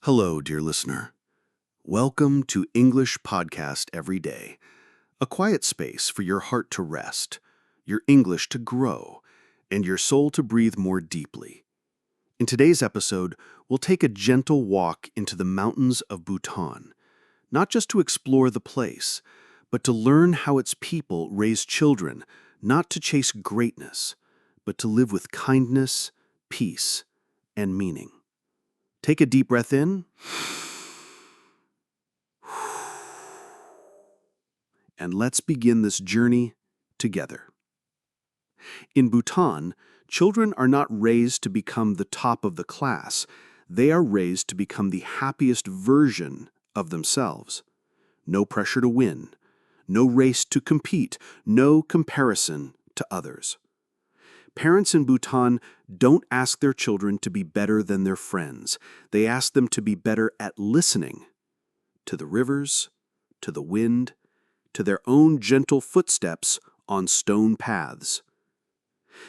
Hello, dear listener. Welcome to English Podcast Every Day, a quiet space for your heart to rest, your English to grow, and your soul to breathe more deeply. In today's episode, we'll take a gentle walk into the mountains of Bhutan, not just to explore the place, but to learn how its people raise children not to chase greatness, but to live with kindness, peace, and meaning. Take a deep breath in, and let's begin this journey together. In Bhutan, children are not raised to become the top of the class. They are raised to become the happiest version of themselves. No pressure to win, no race to compete, no comparison to others. Parents in Bhutan don't ask their children to be better than their friends. They ask them to be better at listening to the rivers, to the wind, to their own gentle footsteps on stone paths.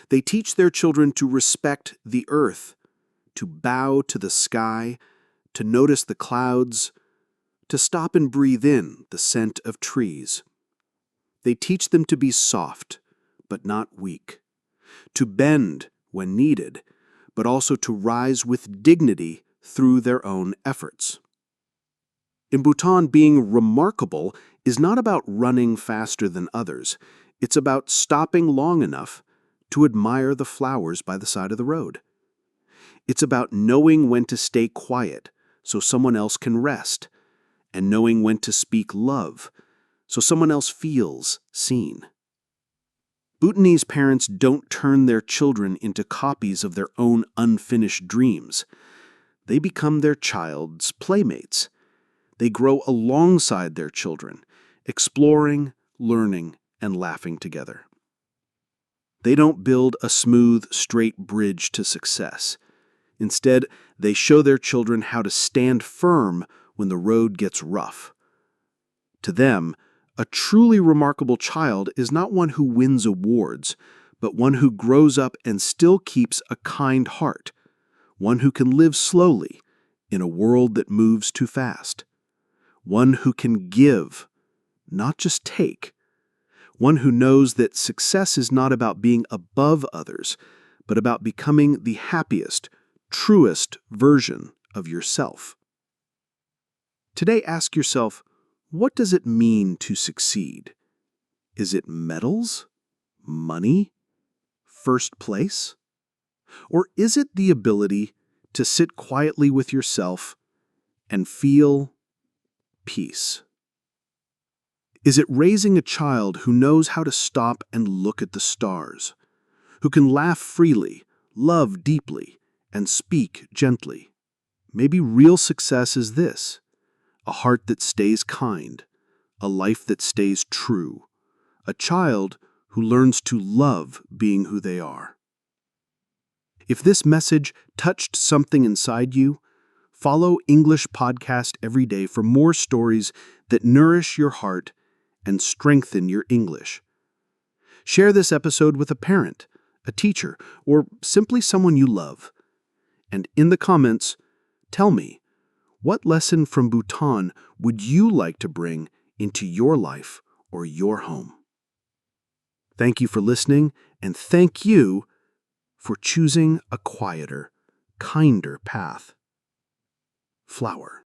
They teach their children to respect the earth, to bow to the sky, to notice the clouds, to stop and breathe in the scent of trees. They teach them to be soft, but not weak, to bend when needed, but also to rise with dignity through their own efforts. In Bhutan, being remarkable is not about running faster than others. It's about stopping long enough to admire the flowers by the side of the road. It's about knowing when to stay quiet so someone else can rest, and knowing when to speak love so someone else feels seen. Bhutanese parents don't turn their children into copies of their own unfinished dreams. They become their child's playmates. They grow alongside their children, exploring, learning, and laughing together. They don't build a smooth, straight bridge to success. Instead, they show their children how to stand firm when the road gets rough. To them, a truly remarkable child is not one who wins awards, but one who grows up and still keeps a kind heart, one who can live slowly in a world that moves too fast, one who can give, not just take, one who knows that success is not about being above others, but about becoming the happiest, truest version of yourself. Today, ask yourself, what does it mean to succeed? Is it medals, money, first place? Or is it the ability to sit quietly with yourself and feel peace? Is it raising a child who knows how to stop and look at the stars, who can laugh freely, love deeply, and speak gently? Maybe real success is this: a heart that stays kind, a life that stays true, a child who learns to love being who they are. If this message touched something inside you, follow English Podcast Every Day for more stories that nourish your heart and strengthen your English. Share this episode with a parent, a teacher, or simply someone you love. And in the comments, tell me, what lesson from Bhutan would you like to bring into your life or your home? Thank you for listening, and thank you for choosing a quieter, kinder path. Flower.